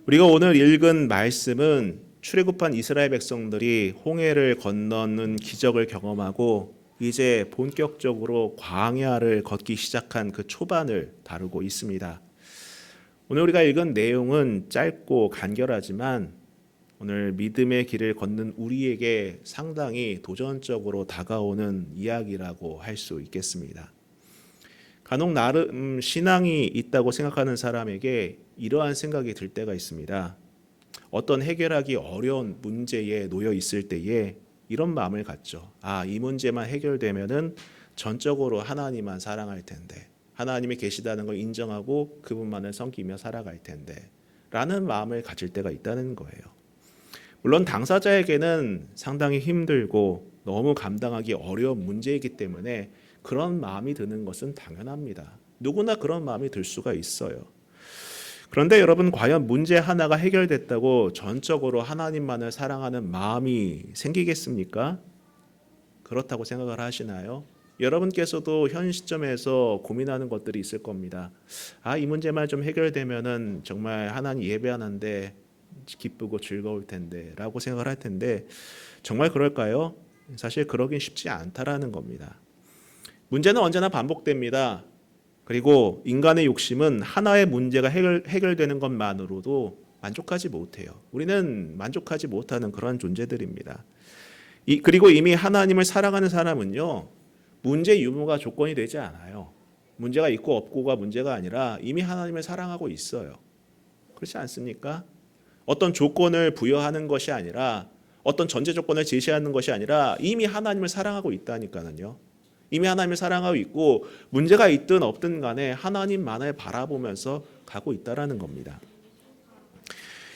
우리가 오늘 읽은 말씀은 출애굽한 이스라엘 백성들이 홍해를 건너는 기적을 경험하고 이제 본격적으로 광야를 걷기 시작한 그 초반을 다루고 있습니다. 오늘 우리가 읽은 내용은 짧고 간결하지만 오늘 믿음의 길을 걷는 우리에게 상당히 도전적으로 다가오는 이야기라고 할 수 있겠습니다. 간혹 나름 신앙이 있다고 생각하는 사람에게 이러한 생각이 들 때가 있습니다. 어떤 해결하기 어려운 문제에 놓여 있을 때에 이런 마음을 갖죠. 이 문제만 해결되면은 전적으로 하나님만 사랑할 텐데, 하나님이 계시다는 걸 인정하고 그분만을 섬기며 살아갈 텐데 라는 마음을 가질 때가 있다는 거예요. 물론 당사자에게는 상당히 힘들고 너무 감당하기 어려운 문제이기 때문에 그런 마음이 드는 것은 당연합니다. 누구나 그런 마음이 들 수가 있어요. 그런데 여러분, 과연 문제 하나가 해결됐다고 전적으로 하나님만을 사랑하는 마음이 생기겠습니까? 그렇다고 생각을 하시나요? 여러분께서도 현 시점에서 고민하는 것들이 있을 겁니다. 이 문제만 좀 해결되면은 정말 하나님 예배하는데 기쁘고 즐거울 텐데 라고 생각을 할 텐데, 정말 그럴까요? 사실 그러긴 쉽지 않다라는 겁니다. 문제는 언제나 반복됩니다. 그리고 인간의 욕심은 하나의 문제가 해결되는 것만으로도 만족하지 못해요. 우리는 만족하지 못하는 그런 존재들입니다. 그리고 이미 하나님을 사랑하는 사람은요, 문제 유무가 조건이 되지 않아요. 문제가 있고 없고가 문제가 아니라 이미 하나님을 사랑하고 있어요. 그렇지 않습니까? 어떤 조건을 부여하는 것이 아니라, 어떤 전제 조건을 제시하는 것이 아니라 이미 하나님을 사랑하고 있다니까요. 이미 하나님을 사랑하고 있고 문제가 있든 없든 간에 하나님만을 바라보면서 가고 있다라는 겁니다.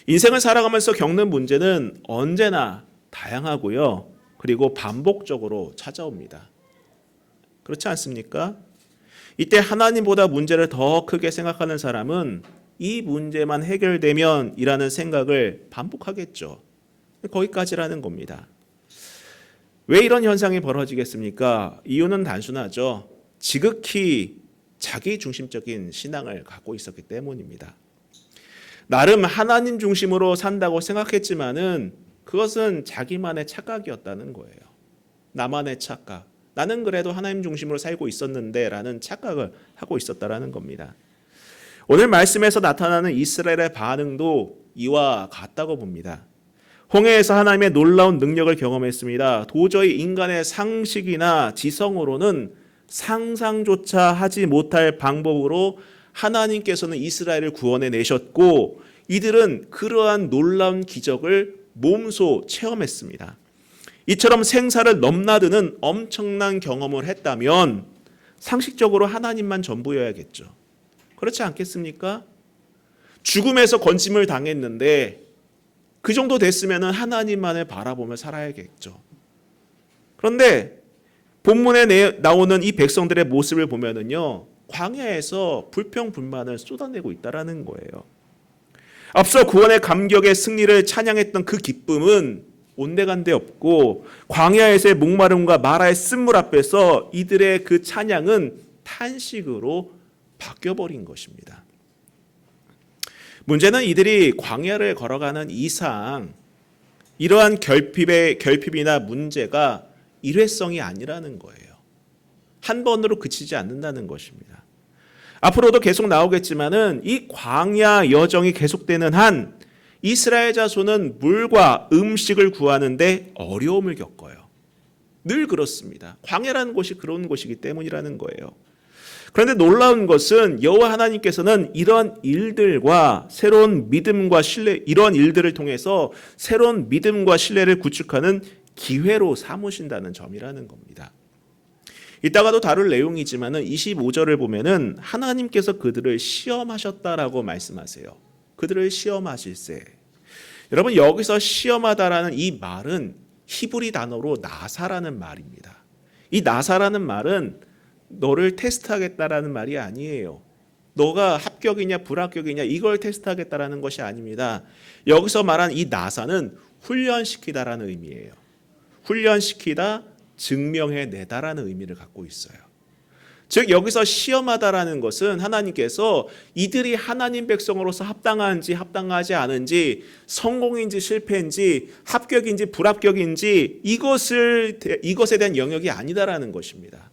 인생을 살아가면서 겪는 문제는 언제나 다양하고요. 그리고 반복적으로 찾아옵니다. 그렇지 않습니까? 이때 하나님보다 문제를 더 크게 생각하는 사람은 이 문제만 해결되면 이라는 생각을 반복하겠죠. 거기까지라는 겁니다. 왜 이런 현상이 벌어지겠습니까? 이유는 단순하죠. 지극히 자기 중심적인 신앙을 갖고 있었기 때문입니다. 나름 하나님 중심으로 산다고 생각했지만은 그것은 자기만의 착각이었다는 거예요. 나만의 착각. 나는 그래도 하나님 중심으로 살고 있었는데 라는 착각을 하고 있었다라는 겁니다. 오늘 말씀에서 나타나는 이스라엘의 반응도 이와 같다고 봅니다. 홍해에서 하나님의 놀라운 능력을 경험했습니다. 도저히 인간의 상식이나 지성으로는 상상조차 하지 못할 방법으로 하나님께서는 이스라엘을 구원해 내셨고, 이들은 그러한 놀라운 기적을 몸소 체험했습니다. 이처럼 생사를 넘나드는 엄청난 경험을 했다면 상식적으로 하나님만 전부여야겠죠. 그렇지 않겠습니까? 죽음에서 건짐을 당했는데 그 정도 됐으면 하나님만을 바라보며 살아야겠죠. 그런데 본문에 나오는 이 백성들의 모습을 보면은요, 광야에서 불평불만을 쏟아내고 있다라는 거예요. 앞서 구원의 감격의 승리를 찬양했던 그 기쁨은 온데간데 없고, 광야에서의 목마름과 마라의 쓴물 앞에서 이들의 그 찬양은 탄식으로 바뀌어버린 것입니다. 문제는 이들이 광야를 걸어가는 이상 이러한 결핍이나 문제가 일회성이 아니라는 거예요. 한 번으로 그치지 않는다는 것입니다. 앞으로도 계속 나오겠지만은 이 광야 여정이 계속되는 한 이스라엘 자손은 물과 음식을 구하는데 어려움을 겪어요. 늘 그렇습니다. 광야라는 곳이 그런 곳이기 때문이라는 거예요. 그런데 놀라운 것은 여호와 하나님께서는 이런 일들과 새로운 믿음과 신뢰, 이런 일들을 통해서 새로운 믿음과 신뢰를 구축하는 기회로 삼으신다는 점이라는 겁니다. 이따가도 다룰 내용이지만은 25절을 보면은 하나님께서 그들을 시험하셨다라고 말씀하세요. 그들을 시험하실세. 여러분, 여기서 시험하다라는 이 말은 히브리 단어로 나사라는 말입니다. 이 나사라는 말은 너를 테스트하겠다라는 말이 아니에요. 너가 합격이냐 불합격이냐 이걸 테스트하겠다라는 것이 아닙니다. 여기서 말한 이 나사는 훈련시키다라는 의미예요. 훈련시키다, 증명해내다라는 의미를 갖고 있어요. 즉 여기서 시험하다라는 것은 하나님께서 이들이 하나님 백성으로서 합당한지 합당하지 않은지, 성공인지 실패인지, 합격인지 불합격인지, 이것에 대한 영역이 아니다라는 것입니다.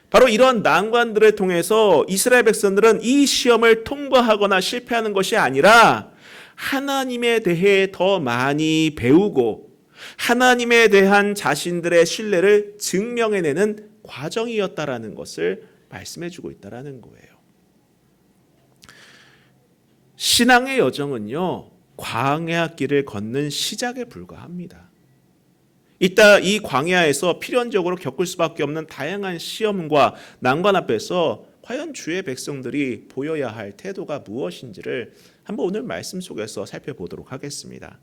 바로 이러한 난관들을 통해서 이스라엘 백성들은 이 시험을 통과하거나 실패하는 것이 아니라 하나님에 대해 더 많이 배우고 하나님에 대한 자신들의 신뢰를 증명해내는 과정이었다라는 것을 말씀해주고 있다라는 거예요. 신앙의 여정은요, 광야 길을 걷는 시작에 불과합니다. 이따 이 광야에서 필연적으로 겪을 수밖에 없는 다양한 시험과 난관 앞에서 과연 주의 백성들이 보여야 할 태도가 무엇인지를 한번 오늘 말씀 속에서 살펴보도록 하겠습니다.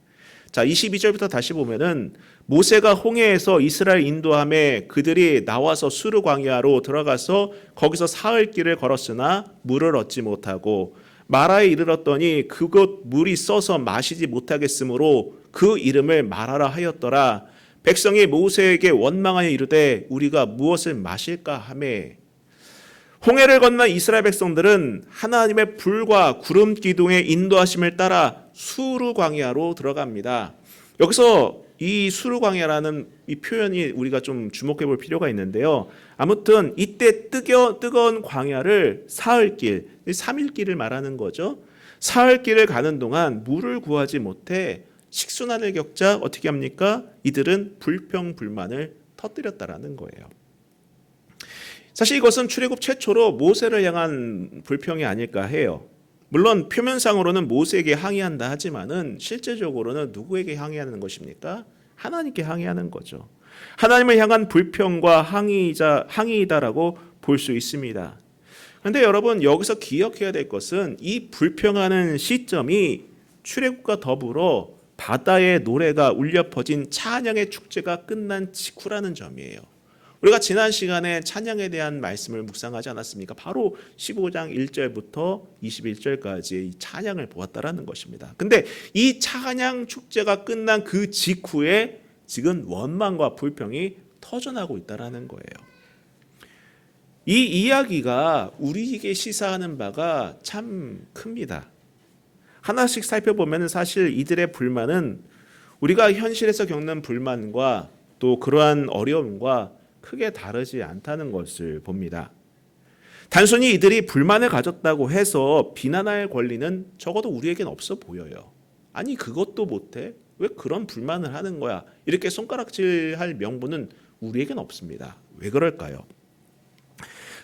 자, 22절부터 다시 보면은 모세가 홍해에서 이스라엘 인도함에 그들이 나와서 수르 광야로 들어가서 거기서 사흘 길을 걸었으나 물을 얻지 못하고 마라에 이르렀더니 그곳 물이 써서 마시지 못하겠으므로 그 이름을 마라라 하였더라. 백성이 모세에게 원망하여 이르되 우리가 무엇을 마실까 하매, 홍해를 건넌 이스라엘 백성들은 하나님의 불과 구름 기둥의 인도하심을 따라 수르 광야로 들어갑니다. 여기서 이 수르 광야라는 이 표현이 우리가 좀 주목해 볼 필요가 있는데요. 아무튼 이때 뜨거운 광야를 사흘길, 3일길을 말하는 거죠. 사흘길을 가는 동안 물을 구하지 못해 식순환을 겪자 어떻게 합니까? 이들은 불평불만을 터뜨렸다라는 거예요. 사실 이것은 출애굽 최초로 모세를 향한 불평이 아닐까 해요. 물론 표면상으로는 모세에게 항의한다 하지만은 실제적으로는 누구에게 항의하는 것입니까? 하나님께 항의하는 거죠. 하나님을 향한 불평과 항의이다라고 볼 수 있습니다. 그런데 여러분, 여기서 기억해야 될 것은 이 불평하는 시점이 출애굽과 더불어 바다의 노래가 울려 퍼진 찬양의 축제가 끝난 직후라는 점이에요. 우리가 지난 시간에 찬양에 대한 말씀을 묵상하지 않았습니까? 바로 15장 1절부터 21절까지의 이 찬양을 보았다라는 것입니다. 근데 이 찬양 축제가 끝난 그 직후에 지금 원망과 불평이 터져나고 있다라는 거예요. 이 이야기가 우리에게 시사하는 바가 참 큽니다. 하나씩 살펴보면 사실 이들의 불만은 우리가 현실에서 겪는 불만과 또 그러한 어려움과 크게 다르지 않다는 것을 봅니다. 단순히 이들이 불만을 가졌다고 해서 비난할 권리는 적어도 우리에겐 없어 보여요. 아니 그것도 못해? 왜 그런 불만을 하는 거야? 이렇게 손가락질할 명분은 우리에겐 없습니다. 왜 그럴까요?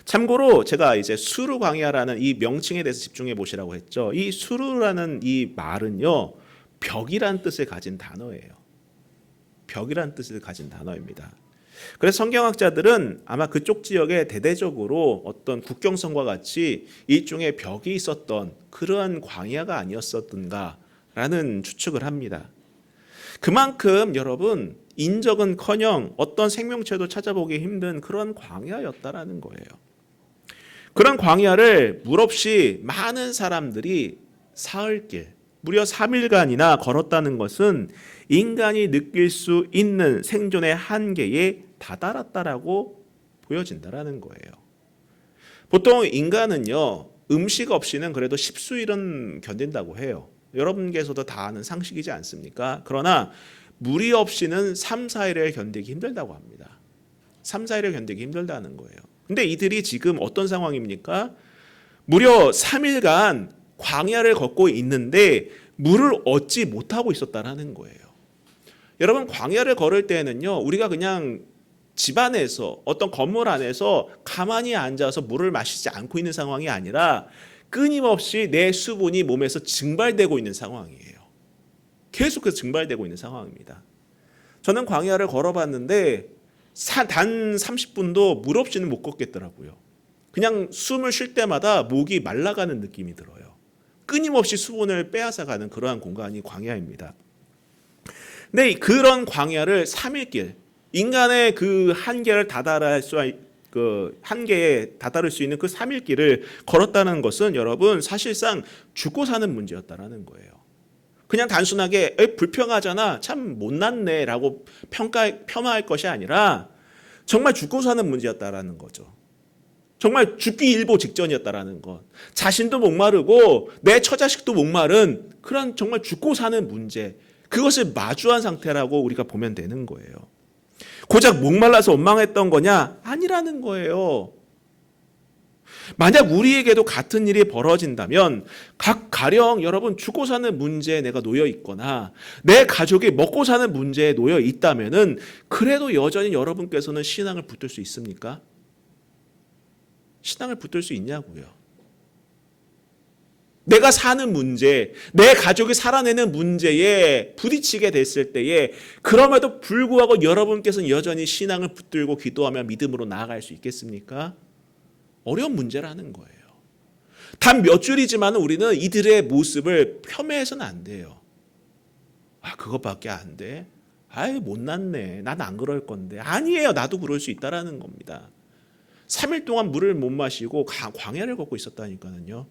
참고로 제가 이제 수르 광야라는 이 명칭에 대해서 집중해 보시라고 했죠. 이 수르라는 이 말은요, 벽이란 뜻을 가진 단어예요. 벽이란 뜻을 가진 단어입니다. 그래서 성경학자들은 아마 그쪽 지역에 대대적으로 어떤 국경선과 같이 일종의 벽이 있었던 그러한 광야가 아니었었던가라는 추측을 합니다. 그만큼 여러분, 인적은커녕 어떤 생명체도 찾아보기 힘든 그런 광야였다라는 거예요. 그런 광야를 물없이 많은 사람들이 사흘길, 무려 3일간이나 걸었다는 것은 인간이 느낄 수 있는 생존의 한계에 다다랐다라고 보여진다라는 거예요. 보통 인간은요, 음식 없이는 그래도 10수일은 견딘다고 해요. 여러분께서도 다 아는 상식이지 않습니까? 그러나 물이 없이는 3, 4일을 견디기 힘들다고 합니다. 3, 4일을 견디기 힘들다는 거예요. 근데 이들이 지금 어떤 상황입니까? 무려 3일간 광야를 걷고 있는데 물을 얻지 못하고 있었다라는 거예요. 여러분, 광야를 걸을 때는요, 우리가 그냥 집 안에서 어떤 건물 안에서 가만히 앉아서 물을 마시지 않고 있는 상황이 아니라 끊임없이 내 수분이 몸에서 증발되고 있는 상황이에요. 계속해서 증발되고 있는 상황입니다. 저는 광야를 걸어봤는데 단 30분도 물 없이는 못 걷겠더라고요. 그냥 숨을 쉴 때마다 목이 말라가는 느낌이 들어요. 끊임없이 수분을 빼앗아가는 그러한 공간이 광야입니다. 근데 그런 광야를 3일길, 인간의 그 한계를 한계에 다다를 수 있는 그 3일길을 걸었다는 것은 여러분 사실상 죽고 사는 문제였다라는 거예요. 그냥 단순하게 불평하잖아, 참 못났네 라고 폄하할 것이 아니라 정말 죽고 사는 문제였다라는 거죠. 정말 죽기 일보 직전이었다라는 것. 자신도 목마르고 내 처자식도 목마른 그런 정말 죽고 사는 문제. 그것을 마주한 상태라고 우리가 보면 되는 거예요. 고작 목말라서 원망했던 거냐? 아니라는 거예요. 만약 우리에게도 같은 일이 벌어진다면 가령 여러분 죽고 사는 문제에 내가 놓여 있거나 내 가족이 먹고 사는 문제에 놓여 있다면은 그래도 여전히 여러분께서는 신앙을 붙들 수 있습니까? 신앙을 붙들 수 있냐고요. 내가 사는 문제, 내 가족이 살아내는 문제에 부딪히게 됐을 때에 그럼에도 불구하고 여러분께서는 여전히 신앙을 붙들고 기도하며 믿음으로 나아갈 수 있겠습니까? 어려운 문제라는 거예요. 단 몇 줄이지만 우리는 이들의 모습을 폄훼해서는 안 돼요. 아, 그것밖에 안 돼? 아이, 못났네. 난 안 그럴 건데. 아니에요. 나도 그럴 수 있다라는 겁니다. 3일 동안 물을 못 마시고 광야를 걷고 있었다니까요.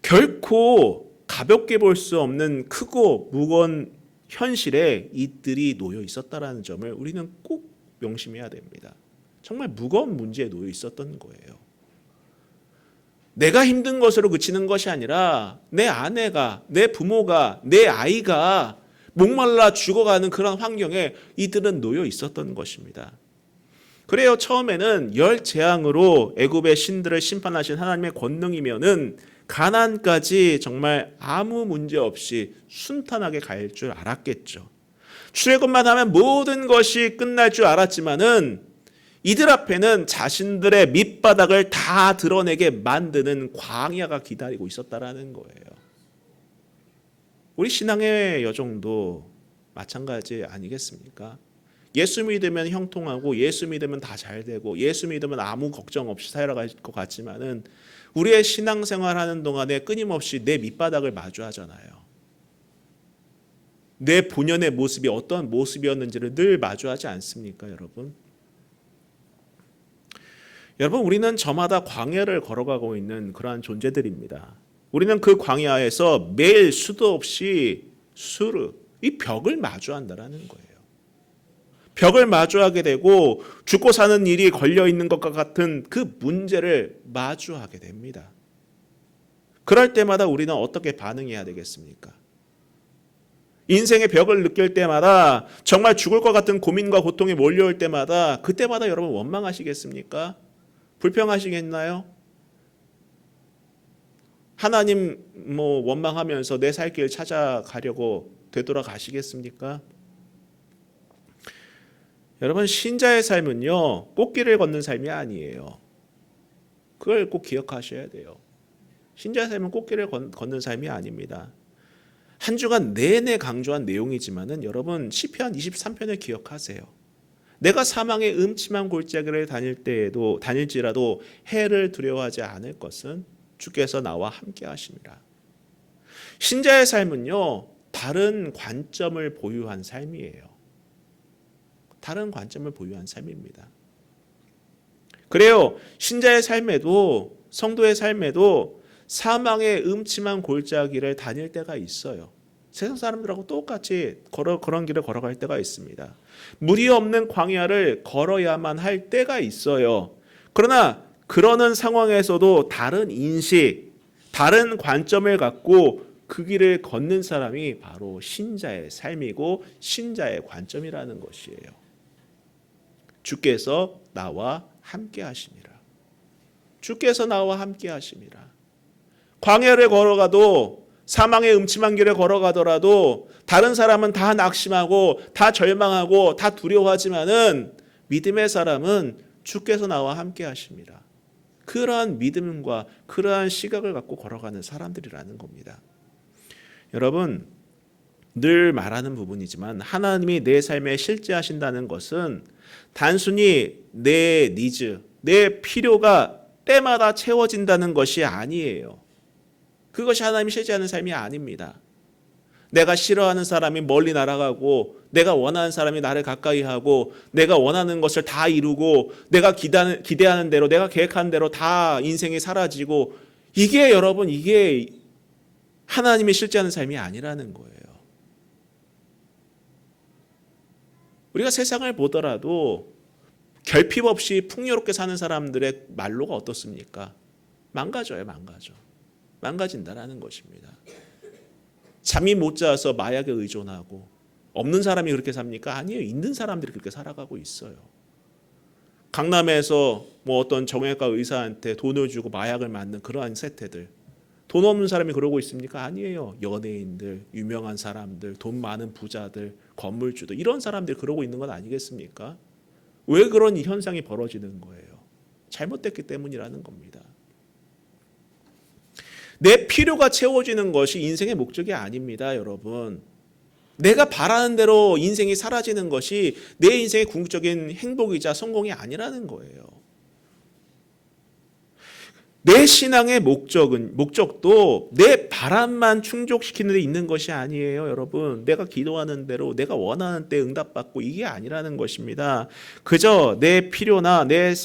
결코 가볍게 볼 수 없는 크고 무거운 현실에 이들이 놓여 있었다라는 점을 우리는 꼭 명심해야 됩니다. 정말 무거운 문제에 놓여 있었던 거예요. 내가 힘든 것으로 그치는 것이 아니라 내 아내가, 내 부모가, 내 아이가 목말라 죽어가는 그런 환경에 이들은 놓여 있었던 것입니다. 그래요. 처음에는 열 재앙으로 애굽의 신들을 심판하신 하나님의 권능이면은 가나안까지 정말 아무 문제 없이 순탄하게 갈 줄 알았겠죠. 출애굽만 하면 모든 것이 끝날 줄 알았지만은 이들 앞에는 자신들의 밑바닥을 다 드러내게 만드는 광야가 기다리고 있었다라는 거예요. 우리 신앙의 여정도 마찬가지 아니겠습니까? 예수 믿으면 형통하고 예수 믿으면 다 잘 되고 예수 믿으면 아무 걱정 없이 살아갈 것 같지만은 우리의 신앙생활하는 동안에 끊임없이 내 밑바닥을 마주하잖아요. 내 본연의 모습이 어떤 모습이었는지를 늘 마주하지 않습니까, 여러분? 여러분, 우리는 저마다 광야를 걸어가고 있는 그러한 존재들입니다. 우리는 그 광야에서 매일 수도 없이 이 벽을 마주한다라는 거예요. 벽을 마주하게 되고 죽고 사는 일이 걸려 있는 것과 같은 그 문제를 마주하게 됩니다. 그럴 때마다 우리는 어떻게 반응해야 되겠습니까? 인생의 벽을 느낄 때마다 정말 죽을 것 같은 고민과 고통이 몰려올 때마다 그때마다 여러분 원망하시겠습니까? 불평하시겠나요? 하나님 원망하면서 내 살 길 찾아가려고 되돌아가시겠습니까? 여러분, 신자의 삶은요, 꽃길을 걷는 삶이 아니에요. 그걸 꼭 기억하셔야 돼요. 신자의 삶은 꽃길을 걷는 삶이 아닙니다. 한 주간 내내 강조한 내용이지만은 여러분, 시편 23편을 기억하세요. 내가 사망의 음침한 골짜기를 다닐지라도 해를 두려워하지 않을 것은 주께서 나와 함께 하심이라. 신자의 삶은요, 다른 관점을 보유한 삶이에요. 다른 관점을 보유한 삶입니다. 그래요. 신자의 삶에도 성도의 삶에도 사망의 음침한 골짜기를 다닐 때가 있어요. 세상 사람들하고 똑같이 그런 길을 걸어갈 때가 있습니다. 물이 없는 광야를 걸어야만 할 때가 있어요. 그러나 그러는 상황에서도 다른 인식, 다른 관점을 갖고 그 길을 걷는 사람이 바로 신자의 삶이고 신자의 관점이라는 것이에요. 주께서 나와 함께 하심이라. 주께서 나와 함께 하심이라. 광야를 걸어가도 사망의 음침한 길을 걸어가더라도 다른 사람은 다 낙심하고 다 절망하고 다 두려워하지만은 믿음의 사람은 주께서 나와 함께 하심이라. 그러한 믿음과 그러한 시각을 갖고 걸어가는 사람들이라는 겁니다. 여러분, 늘 말하는 부분이지만 하나님이 내 삶에 실제하신다는 것은 단순히 내 니즈, 내 필요가 때마다 채워진다는 것이 아니에요. 그것이 하나님이 실제하는 삶이 아닙니다. 내가 싫어하는 사람이 멀리 날아가고 내가 원하는 사람이 나를 가까이 하고 내가 원하는 것을 다 이루고 내가 기대하는 대로 내가 계획하는 대로 다 인생이 사라지고 이게 여러분 이게 하나님이 실제하는 삶이 아니라는 거예요. 우리가 세상을 보더라도 결핍 없이 풍요롭게 사는 사람들의 말로가 어떻습니까? 망가져요, 망가져. 망가진다라는 것입니다. 잠이 못 자서 마약에 의존하고 없는 사람이 그렇게 삽니까? 아니에요. 있는 사람들이 그렇게 살아가고 있어요. 강남에서 뭐 어떤 정형외과 의사한테 돈을 주고 마약을 맞는 그러한 세태들. 돈 없는 사람이 그러고 있습니까? 아니에요. 연예인들, 유명한 사람들, 돈 많은 부자들, 건물주들 이런 사람들이 그러고 있는 건 아니겠습니까? 왜 그런 현상이 벌어지는 거예요? 잘못됐기 때문이라는 겁니다. 내 필요가 채워지는 것이 인생의 목적이 아닙니다, 여러분. 내가 바라는 대로 인생이 사라지는 것이 내 인생의 궁극적인 행복이자 성공이 아니라는 거예요. 내 신앙의 목적도 내 바람만 충족시키는 데 있는 것이 아니에요, 여러분. 내가 기도하는 대로 내가 원하는 때 응답받고 이게 아니라는 것입니다. 그저 내 필요나 내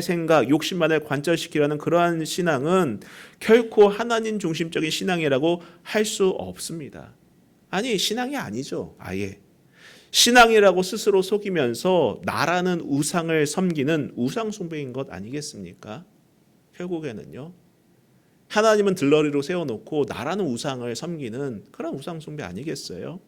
생각, 욕심만을 관철시키려는 그러한 신앙은 결코 하나님 중심적인 신앙이라고 할 수 없습니다. 아니, 신앙이 아니죠, 아예. 신앙이라고 스스로 속이면서 나라는 우상을 섬기는 우상 숭배인 것 아니겠습니까? 결국에는요. 하나님은 들러리로 세워놓고 나라는 우상을 섬기는 그런 우상 숭배 아니겠어요?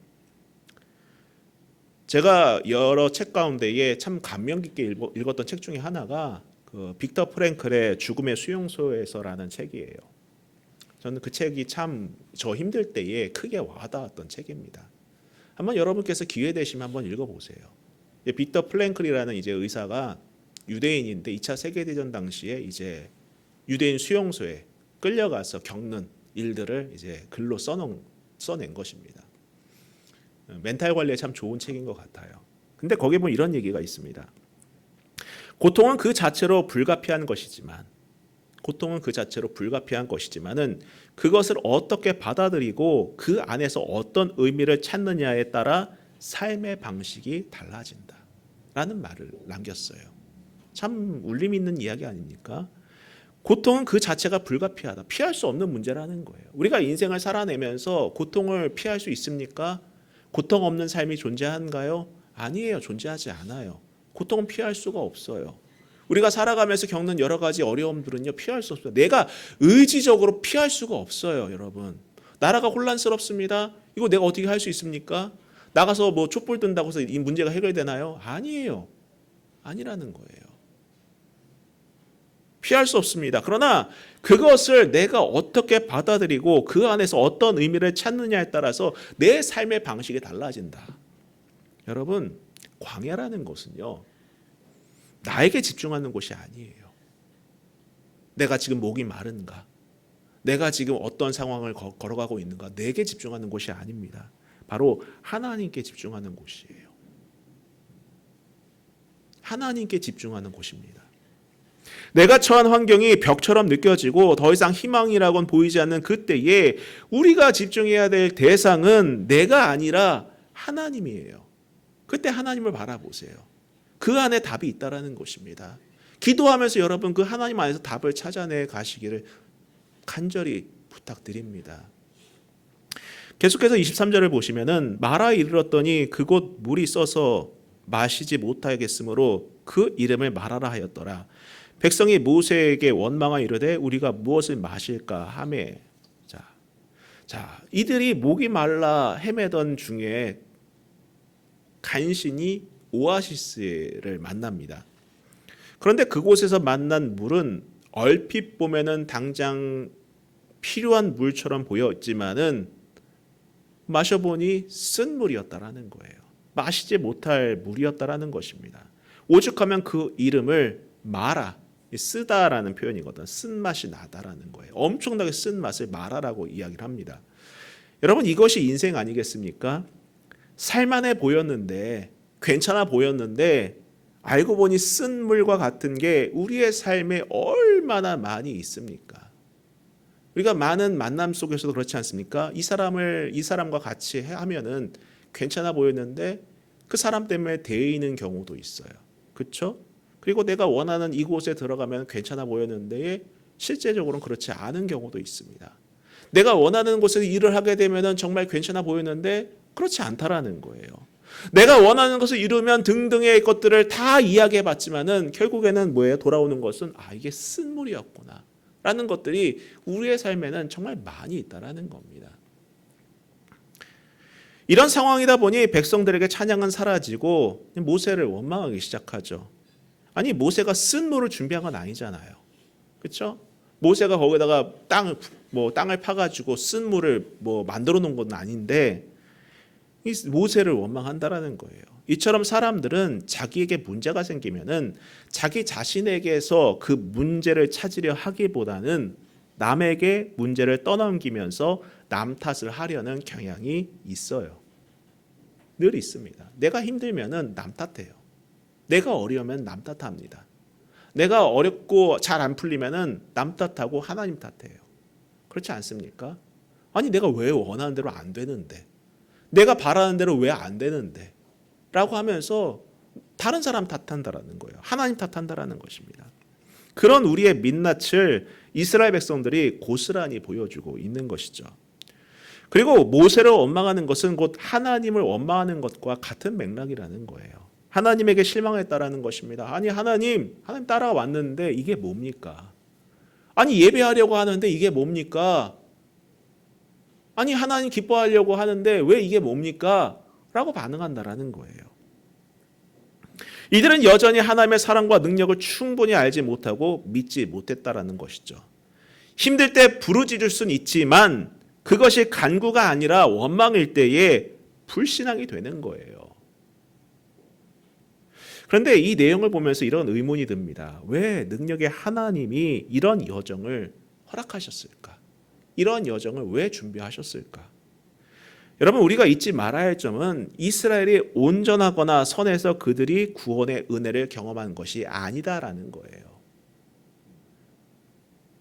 제가 여러 책 가운데에 참 감명 깊게 읽었던 책 중에 하나가 그 빅터 프랭클의 죽음의 수용소에서라는 책이에요. 저는 그 책이 참 저 힘들 때에 크게 와닿았던 책입니다. 한번 여러분께서 기회 되시면 한번 읽어보세요. 빅터 프랭클이라는 이제 의사가 유대인인데 2차 세계대전 당시에 이제 유대인 수용소에 끌려가서 겪는 일들을 이제 글로 써낸 것입니다. 멘탈 관리에 참 좋은 책인 것 같아요. 근데 거기에 보면 이런 얘기가 있습니다. 고통은 그 자체로 불가피한 것이지만은 그것을 어떻게 받아들이고 그 안에서 어떤 의미를 찾느냐에 따라 삶의 방식이 달라진다라는 말을 남겼어요. 참 울림 있는 이야기 아닙니까? 고통은 그 자체가 불가피하다. 피할 수 없는 문제라는 거예요. 우리가 인생을 살아내면서 고통을 피할 수 있습니까? 고통 없는 삶이 존재한가요? 아니에요. 존재하지 않아요. 고통은 피할 수가 없어요. 우리가 살아가면서 겪는 여러 가지 어려움들은요, 피할 수 없어요. 내가 의지적으로 피할 수가 없어요, 여러분. 나라가 혼란스럽습니다. 이거 내가 어떻게 할 수 있습니까? 나가서 뭐 촛불 든다고 해서 이 문제가 해결되나요? 아니에요. 아니라는 거예요. 피할 수 없습니다. 그러나 그것을 내가 어떻게 받아들이고 그 안에서 어떤 의미를 찾느냐에 따라서 내 삶의 방식이 달라진다. 여러분, 광야라는 것은요, 나에게 집중하는 곳이 아니에요. 내가 지금 목이 마른가? 내가 지금 어떤 상황을 걸어가고 있는가? 내게 집중하는 곳이 아닙니다. 바로 하나님께 집중하는 곳이에요. 하나님께 집중하는 곳입니다. 내가 처한 환경이 벽처럼 느껴지고 더 이상 희망이라고는 보이지 않는 그때에 우리가 집중해야 될 대상은 내가 아니라 하나님이에요. 그때 하나님을 바라보세요. 그 안에 답이 있다라는 것입니다. 기도하면서 여러분 그 하나님 안에서 답을 찾아내 가시기를 간절히 부탁드립니다. 계속해서 23절을 보시면은 마라에 이르렀더니 그곳 물이 써서 마시지 못하겠으므로 그 이름을 마라라 하였더라. 백성이 모세에게 원망하여 이르되 우리가 무엇을 마실까 하매. 자, 이들이 목이 말라 헤매던 중에 간신히 오아시스를 만납니다. 그런데 그곳에서 만난 물은 얼핏 보면은 당장 필요한 물처럼 보였지만은 마셔보니 쓴 물이었다라는 거예요. 마시지 못할 물이었다라는 것입니다. 오죽하면 그 이름을 마라, 쓰다라는 표현이거든. 쓴맛이 나다라는 거예요. 엄청나게 쓴 맛을 마라라고 이야기를 합니다. 여러분, 이것이 인생 아니겠습니까? 살만해 보였는데, 괜찮아 보였는데 알고 보니 쓴 물과 같은 게 우리의 삶에 얼마나 많이 있습니까? 우리가 많은 만남 속에서도 그렇지 않습니까? 이 사람과 같이 하면은 괜찮아 보였는데 그 사람 때문에 데이는 경우도 있어요. 그렇죠? 그리고 내가 원하는 이곳에 들어가면 괜찮아 보였는데 실제적으로는 그렇지 않은 경우도 있습니다. 내가 원하는 곳에서 일을 하게 되면은 정말 괜찮아 보였는데 그렇지 않다라는 거예요. 내가 원하는 것을 이루면 등등의 것들을 다 이야기해 봤지만은 결국에는 뭐예요? 돌아오는 것은 이게 쓴물이었구나 라는 것들이 우리의 삶에는 정말 많이 있다라는 겁니다. 이런 상황이다 보니 백성들에게 찬양은 사라지고 모세를 원망하기 시작하죠. 아니, 모세가 쓴물을 준비한 건 아니잖아요. 그렇죠? 모세가 거기다가 땅을 파가지고 쓴물을 만들어 놓은 건 아닌데 이 모세를 원망한다라는 거예요. 이처럼 사람들은 자기에게 문제가 생기면은 자기 자신에게서 그 문제를 찾으려 하기보다는 남에게 문제를 떠넘기면서 남 탓을 하려는 경향이 있어요. 늘 있습니다. 내가 힘들면은 남 탓해요. 내가 어려우면 남 탓합니다. 내가 어렵고 잘 안 풀리면은 남 탓하고 하나님 탓해요. 그렇지 않습니까? 아니, 내가 왜 원하는 대로 안 되는데? 내가 바라는 대로 왜 안 되는데? 라고 하면서 다른 사람 탓한다라는 거예요. 하나님 탓한다라는 것입니다. 그런 우리의 민낯을 이스라엘 백성들이 고스란히 보여주고 있는 것이죠. 그리고 모세를 원망하는 것은 곧 하나님을 원망하는 것과 같은 맥락이라는 거예요. 하나님에게 실망했다라는 것입니다. 아니, 하나님 따라왔는데 이게 뭡니까? 아니, 예배하려고 하는데 이게 뭡니까? 아니, 하나님 기뻐하려고 하는데 왜 이게 뭡니까? 라고 반응한다라는 거예요. 이들은 여전히 하나님의 사랑과 능력을 충분히 알지 못하고 믿지 못했다라는 것이죠. 힘들 때 부르짖을 수는 있지만 그것이 간구가 아니라 원망일 때에 불신앙이 되는 거예요. 그런데 이 내용을 보면서 이런 의문이 듭니다. 왜 능력의 하나님이 이런 여정을 허락하셨을까? 이런 여정을 왜 준비하셨을까? 여러분, 우리가 잊지 말아야 할 점은 이스라엘이 온전하거나 선해서 그들이 구원의 은혜를 경험한 것이 아니다라는 거예요.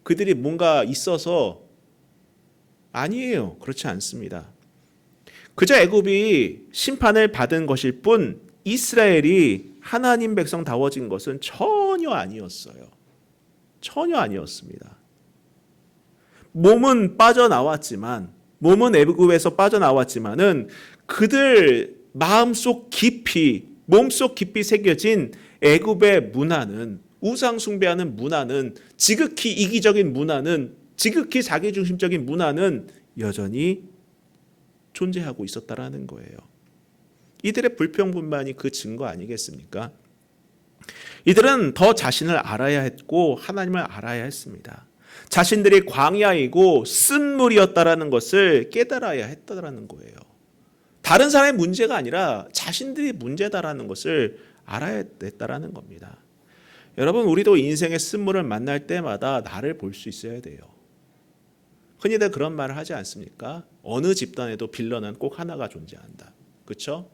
그들이 뭔가 있어서 아니에요. 그렇지 않습니다. 그저 애굽이 심판을 받은 것일 뿐 이스라엘이 하나님 백성다워진 것은 전혀 아니었어요. 전혀 아니었습니다. 몸은 빠져나왔지만, 몸은 애굽에서 빠져나왔지만은 그들 마음속 깊이, 몸속 깊이 새겨진 애굽의 문화는, 우상 숭배하는 문화는, 지극히 이기적인 문화는, 지극히 자기중심적인 문화는 여전히 존재하고 있었다라는 거예요. 이들의 불평분만이 그 증거 아니겠습니까? 이들은 더 자신을 알아야 했고 하나님을 알아야 했습니다. 자신들이 광야이고 쓴물이었다라는 것을 깨달아야 했다라는 거예요. 다른 사람의 문제가 아니라 자신들이 문제다라는 것을 알아야 했다라는 겁니다. 여러분, 우리도 인생의 쓴물을 만날 때마다 나를 볼 수 있어야 돼요. 흔히들 그런 말을 하지 않습니까? 어느 집단에도 빌런은 꼭 하나가 존재한다. 그렇죠?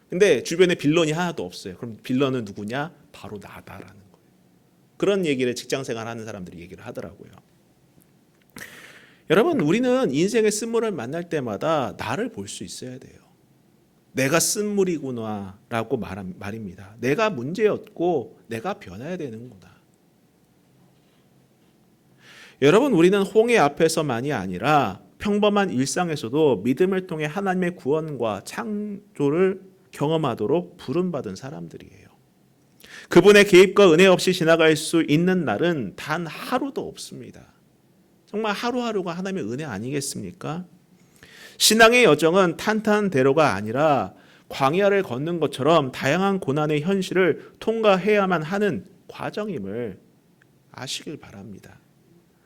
근데 주변에 빌런이 하나도 없어요. 그럼 빌런은 누구냐? 바로 나다라는 거예요. 그런 얘기를 직장생활 하는 사람들이 얘기를 하더라고요. 여러분, 우리는 인생의 쓴물을 만날 때마다 나를 볼 수 있어야 돼요. 내가 쓴물이구나 라고 말입니다. 내가 문제였고 내가 변해야 되는구나. 여러분, 우리는 홍해 앞에서만이 아니라 평범한 일상에서도 믿음을 통해 하나님의 구원과 창조를 경험하도록 부름받은 사람들이에요. 그분의 개입과 은혜 없이 지나갈 수 있는 날은 단 하루도 없습니다. 정말 하루하루가 하나님의 은혜 아니겠습니까? 신앙의 여정은 탄탄대로가 아니라 광야를 걷는 것처럼 다양한 고난의 현실을 통과해야만 하는 과정임을 아시길 바랍니다.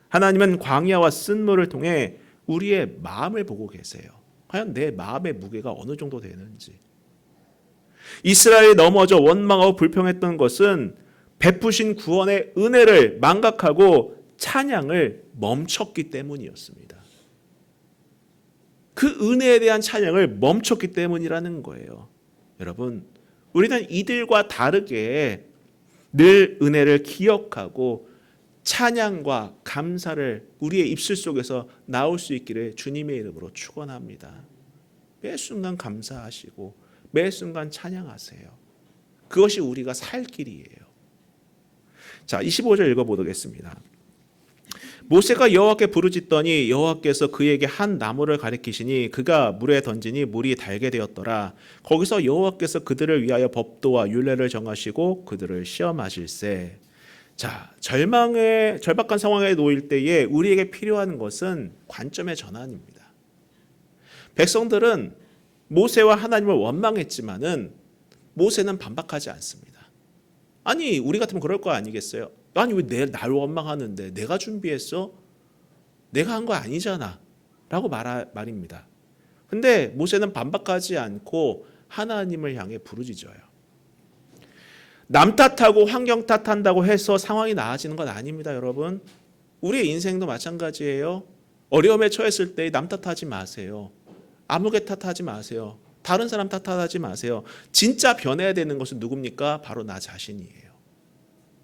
하나님은 광야와 쓴물을 통해 우리의 마음을 보고 계세요. 과연 내 마음의 무게가 어느 정도 되는지. 이스라엘이 넘어져 원망하고 불평했던 것은 베푸신 구원의 은혜를 망각하고 찬양을 멈췄기 때문이었습니다. 그 은혜에 대한 찬양을 멈췄기 때문이라는 거예요. 여러분, 우리는 이들과 다르게 늘 은혜를 기억하고 찬양과 감사를 우리의 입술 속에서 나올 수 있기를 주님의 이름으로 축원합니다. 매 순간 감사하시고 매 순간 찬양하세요. 그것이 우리가 살 길이에요. 자, 25절 읽어보겠습니다. 모세가 여호와께 부르짖더니 여호와께서 그에게 한 나무를 가리키시니 그가 물에 던지니 물이 달게 되었더라. 거기서 여호와께서 그들을 위하여 법도와 율례를 정하시고 그들을 시험하실세. 자, 절박한 상황에 놓일 때에 우리에게 필요한 것은 관점의 전환입니다. 백성들은 모세와 하나님을 원망했지만은 모세는 반박하지 않습니다. 아니, 우리 같으면 그럴 거 아니겠어요? 아니, 왜 날 원망하는데? 내가 준비했어? 내가 한 거 아니잖아 라고 말입니다. 근데 모세는 반박하지 않고 하나님을 향해 부르짖어요. 남 탓하고 환경 탓한다고 해서 상황이 나아지는 건 아닙니다, 여러분. 우리의 인생도 마찬가지예요. 어려움에 처했을 때 남 탓하지 마세요. 아무개 탓하지 마세요. 다른 사람 탓하지 마세요. 진짜 변해야 되는 것은 누굽니까? 바로 나 자신이에요.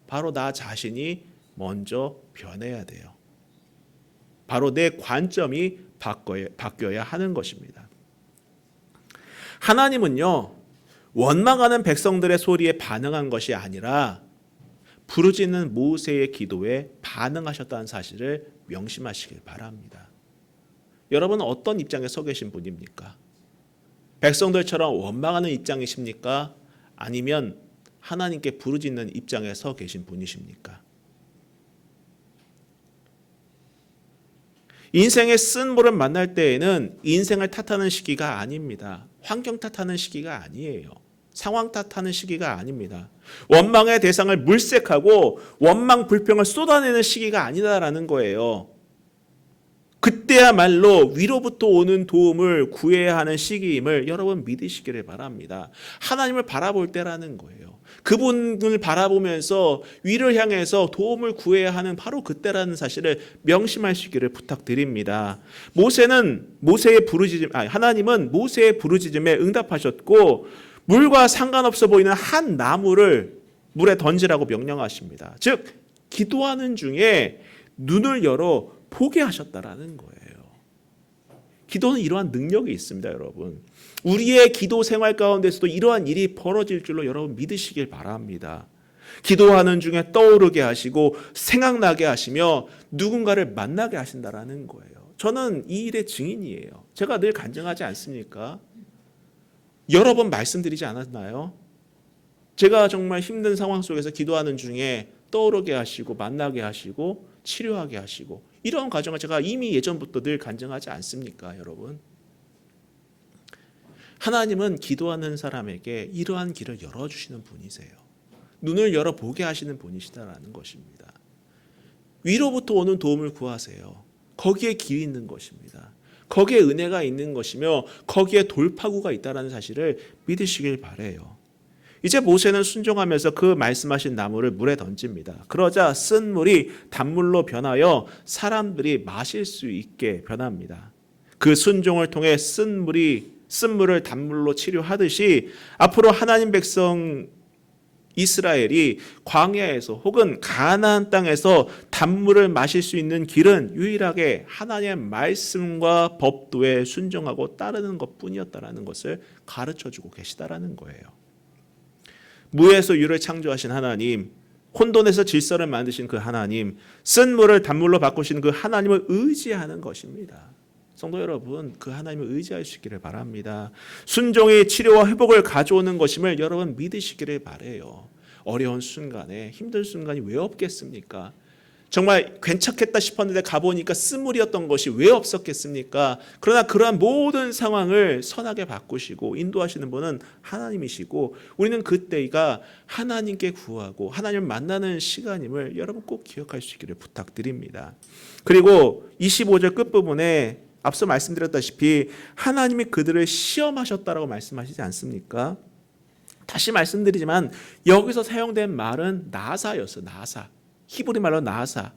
바로 나 자신이 먼저 변해야 돼요. 바로 내 관점이 바뀌어야 하는 것입니다. 하나님은요, 원망하는 백성들의 소리에 반응한 것이 아니라 부르짖는 모세의 기도에 반응하셨다는 사실을 명심하시길 바랍니다. 여러분은 어떤 입장에 서 계신 분입니까? 백성들처럼 원망하는 입장이십니까? 아니면 하나님께 부르짖는 입장에 서 계신 분이십니까? 인생의 쓴물을 만날 때에는 인생을 탓하는 시기가 아닙니다. 환경 탓하는 시기가 아니에요. 상황 탓하는 시기가 아닙니다. 원망의 대상을 물색하고 원망 불평을 쏟아내는 시기가 아니다라는 거예요. 그때야말로 위로부터 오는 도움을 구해야 하는 시기임을 여러분 믿으시기를 바랍니다. 하나님을 바라볼 때라는 거예요. 그분을 바라보면서 위를 향해서 도움을 구해야 하는 바로 그때라는 사실을 명심하시기를 부탁드립니다. 하나님은 모세의 부르짖음에 응답하셨고 물과 상관없어 보이는 한 나무를 물에 던지라고 명령하십니다. 즉 기도하는 중에 눈을 열어 보게 하셨다라는 거예요. 기도는 이러한 능력이 있습니다, 여러분. 우리의 기도 생활 가운데서도 이러한 일이 벌어질 줄로 여러분 믿으시길 바랍니다. 기도하는 중에 떠오르게 하시고 생각나게 하시며 누군가를 만나게 하신다라는 거예요. 저는 이 일의 증인이에요. 제가 늘 간증하지 않습니까? 여러 번 말씀드리지 않았나요? 제가 정말 힘든 상황 속에서 기도하는 중에 떠오르게 하시고 만나게 하시고 치료하게 하시고 이런 과정을 제가 이미 예전부터 늘 간증하지 않습니까, 여러분? 하나님은 기도하는 사람에게 이러한 길을 열어주시는 분이세요. 눈을 열어보게 하시는 분이시다라는 것입니다. 위로부터 오는 도움을 구하세요. 거기에 길이 있는 것입니다. 거기에 은혜가 있는 것이며 거기에 돌파구가 있다는 사실을 믿으시길 바라요. 이제 모세는 순종하면서 그 말씀하신 나무를 물에 던집니다. 그러자 쓴 물이 단물로 변하여 사람들이 마실 수 있게 변합니다. 그 순종을 통해 쓴 물을 단물로 치료하듯이 앞으로 하나님 백성 이스라엘이 광야에서 혹은 가나안 땅에서 단물을 마실 수 있는 길은 유일하게 하나님의 말씀과 법도에 순종하고 따르는 것뿐이었다라는 것을 가르쳐주고 계시다라는 거예요. 무에서 유를 창조하신 하나님, 혼돈에서 질서를 만드신 그 하나님, 쓴 물을 단물로 바꾸신 그 하나님을 의지하는 것입니다. 성도 여러분, 그 하나님을 의지하시기를 바랍니다. 순종이 치료와 회복을 가져오는 것임을 여러분 믿으시기를 바라요. 어려운 순간에, 힘든 순간이 왜 없겠습니까? 정말 괜찮겠다 싶었는데 가보니까 쓴물이었던 것이 왜 없었겠습니까? 그러나 그러한 모든 상황을 선하게 바꾸시고 인도하시는 분은 하나님이시고 우리는 그때가 하나님께 구하고 하나님을 만나는 시간임을 여러분 꼭 기억하시기를 부탁드립니다. 그리고 25절 끝부분에 앞서 말씀드렸다시피 하나님이 그들을 시험하셨다라고 말씀하시지 않습니까? 다시 말씀드리지만 여기서 사용된 말은 나사였어요. 나사. 히브리 말로 나사,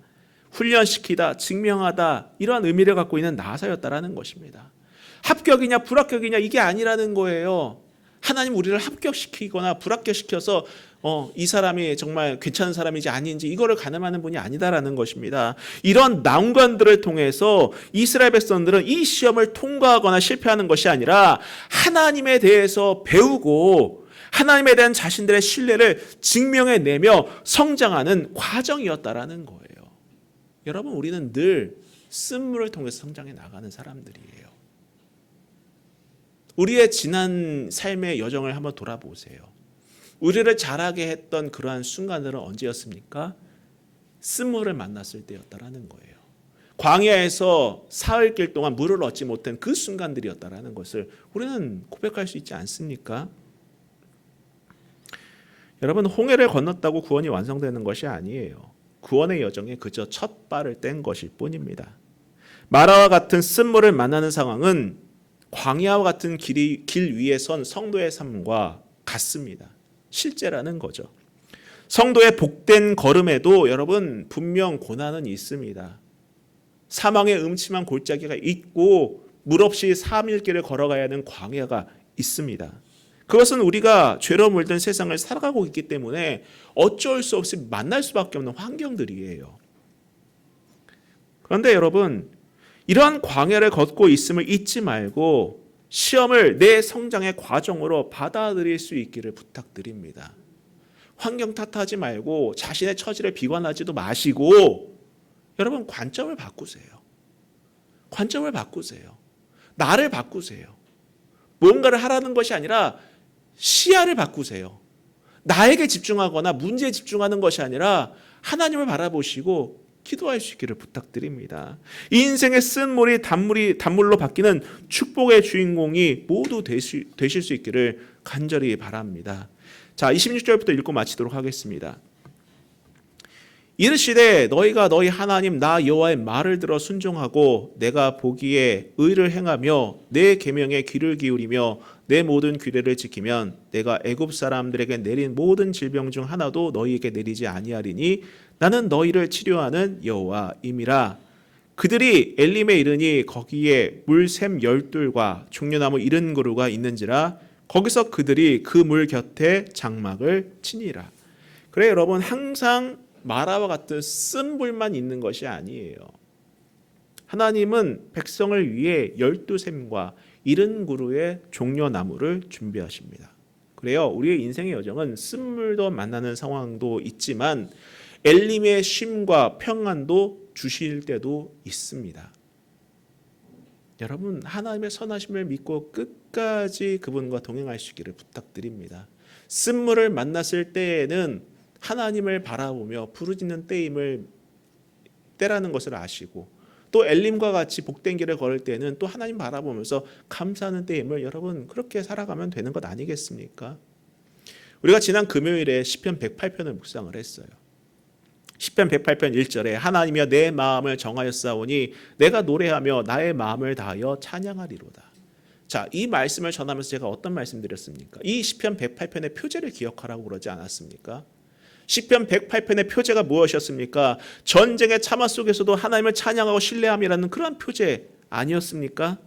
훈련시키다, 증명하다 이러한 의미를 갖고 있는 나사였다라는 것입니다. 합격이냐 불합격이냐 이게 아니라는 거예요. 하나님 우리를 합격시키거나 불합격시켜서 이 사람이 정말 괜찮은 사람인지 아닌지 이거를 가늠하는 분이 아니다라는 것입니다. 이런 난관들을 통해서 이스라엘 백성들은 이 시험을 통과하거나 실패하는 것이 아니라 하나님에 대해서 배우고 하나님에 대한 자신들의 신뢰를 증명해내며 성장하는 과정이었다라는 거예요. 여러분, 우리는 늘 쓴물을 통해서 성장해 나가는 사람들이에요. 우리의 지난 삶의 여정을 한번 돌아보세요. 우리를 자라게 했던 그러한 순간들은 언제였습니까? 쓴물을 만났을 때였다라는 거예요. 광야에서 사흘길 동안 물을 얻지 못한 그 순간들이었다라는 것을 우리는 고백할 수 있지 않습니까? 여러분, 홍해를 건넜다고 구원이 완성되는 것이 아니에요. 구원의 여정에 그저 첫 발을 뗀 것일 뿐입니다. 마라와 같은 쓴물을 만나는 상황은 광야와 같은 길 위에 선 성도의 삶과 같습니다. 실제라는 거죠. 성도의 복된 걸음에도 여러분 분명 고난은 있습니다. 사망의 음침한 골짜기가 있고 물 없이 3일 길을 걸어가야 하는 광야가 있습니다. 그것은 우리가 죄로 물든 세상을 살아가고 있기 때문에 어쩔 수 없이 만날 수밖에 없는 환경들이에요. 그런데 여러분, 이러한 광야를 걷고 있음을 잊지 말고 시험을 내 성장의 과정으로 받아들일 수 있기를 부탁드립니다. 환경 탓하지 말고 자신의 처지를 비관하지도 마시고 여러분, 관점을 바꾸세요. 관점을 바꾸세요. 나를 바꾸세요. 뭔가를 하라는 것이 아니라 시야를 바꾸세요. 나에게 집중하거나 문제에 집중하는 것이 아니라 하나님을 바라보시고 기도할 수 있기를 부탁드립니다. 이 인생의 쓴물이 단물로 바뀌는 축복의 주인공이 모두 되실 수 있기를 간절히 바랍니다. 자, 26절부터 읽고 마치도록 하겠습니다. 이르시되 너희가 너희 하나님 나 여호와의 말을 들어 순종하고 내가 보기에 의를 행하며 내 계명에 귀를 기울이며 내 모든 규례를 지키면 내가 애굽 사람들에게 내린 모든 질병 중 하나도 너희에게 내리지 아니하리니 나는 너희를 치료하는 여호와임이라. 그들이 엘림에 이르니 거기에 물샘 12과 종려나무 70그루가 있는지라. 거기서 그들이 그 물 곁에 장막을 치니라. 그래, 여러분, 항상 마라와 같은 쓴 물만 있는 것이 아니에요. 하나님은 백성을 위해 12샘과 70그루의 종려나무를 준비하십니다. 그래요, 우리의 인생의 여정은 쓴물도 만나는 상황도 있지만 엘림의 쉼과 평안도 주실 때도 있습니다. 여러분, 하나님의 선하심을 믿고 끝까지 그분과 동행하시기를 부탁드립니다. 쓴물을 만났을 때에는 하나님을 바라보며 부르짖는 때라는 것을 아시고 또 엘림과 같이 복된 길을 걸을 때는 또 하나님 바라보면서 감사하는 때임을 여러분 그렇게 살아가면 되는 것 아니겠습니까? 우리가 지난 금요일에 시편 108편을 묵상을 했어요. 시편 108편 1절에 하나님이여 내 마음을 정하였사오니 내가 노래하며 나의 마음을 다하여 찬양하리로다. 자, 이 말씀을 전하면서 제가 어떤 말씀드렸습니까? 이 시편 108편의 표제를 기억하라고 그러지 않았습니까? 시편 108편의 표제가 무엇이었습니까? 전쟁의 참화 속에서도 하나님을 찬양하고 신뢰함이라는 그러한 표제 아니었습니까?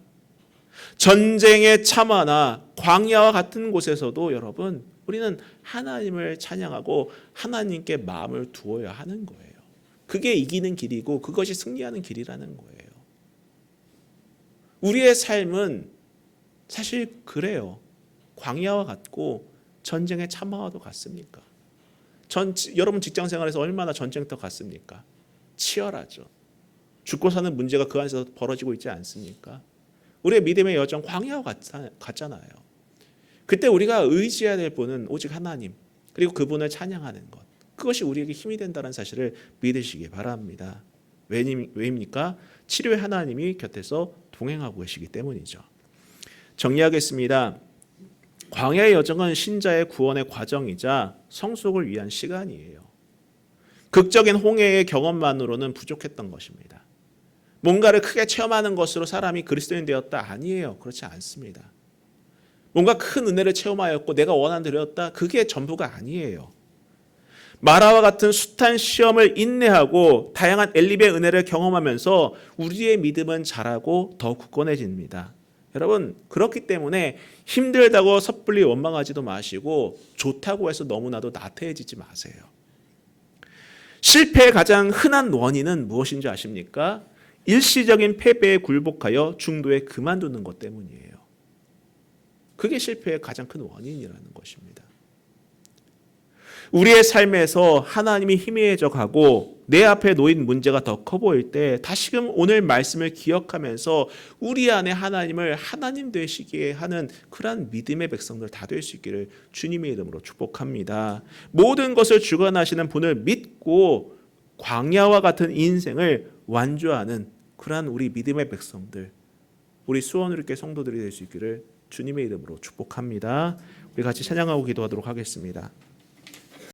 전쟁의 참화나 광야와 같은 곳에서도 여러분 우리는 하나님을 찬양하고 하나님께 마음을 두어야 하는 거예요. 그게 이기는 길이고 그것이 승리하는 길이라는 거예요. 우리의 삶은 사실 그래요. 광야와 같고 전쟁의 참화와도 같습니까? 여러분 직장 생활에서 얼마나 전쟁터 같습니까? 치열하죠. 죽고 사는 문제가 그 안에서 벌어지고 있지 않습니까? 우리의 믿음의 여정 광야와 같잖아요. 그때 우리가 의지해야 될 분은 오직 하나님, 그리고 그분을 찬양하는 것. 그것이 우리에게 힘이 된다는 사실을 믿으시기 바랍니다. 왜입니까? 치료의 하나님이 곁에서 동행하고 계시기 때문이죠. 정리하겠습니다. 광야의 여정은 신자의 구원의 과정이자 성숙을 위한 시간이에요. 극적인 홍해의 경험만으로는 부족했던 것입니다. 뭔가를 크게 체험하는 것으로 사람이 그리스도인 되었다? 아니에요. 그렇지 않습니다. 뭔가 큰 은혜를 체험하였고 내가 원한 대로 되었다? 그게 전부가 아니에요. 마라와 같은 숱한 시험을 인내하고 다양한 엘림의 은혜를 경험하면서 우리의 믿음은 자라고 더 굳건해집니다. 여러분, 그렇기 때문에 힘들다고 섣불리 원망하지도 마시고 좋다고 해서 너무나도 나태해지지 마세요. 실패의 가장 흔한 원인은 무엇인지 아십니까? 일시적인 패배에 굴복하여 중도에 그만두는 것 때문이에요. 그게 실패의 가장 큰 원인이라는 것입니다. 우리의 삶에서 하나님이 희미해져 가고 내 앞에 놓인 문제가 더 커 보일 때 다시금 오늘 말씀을 기억하면서 우리 안에 하나님을 하나님 되시게 하는 그러한 믿음의 백성들 다 될 수 있기를 주님의 이름으로 축복합니다. 모든 것을 주관하시는 분을 믿고 광야와 같은 인생을 완주하는 그러한 우리 믿음의 백성들, 우리 수원의료교회 성도들이 될 수 있기를 주님의 이름으로 축복합니다. 우리 같이 찬양하고 기도하도록 하겠습니다.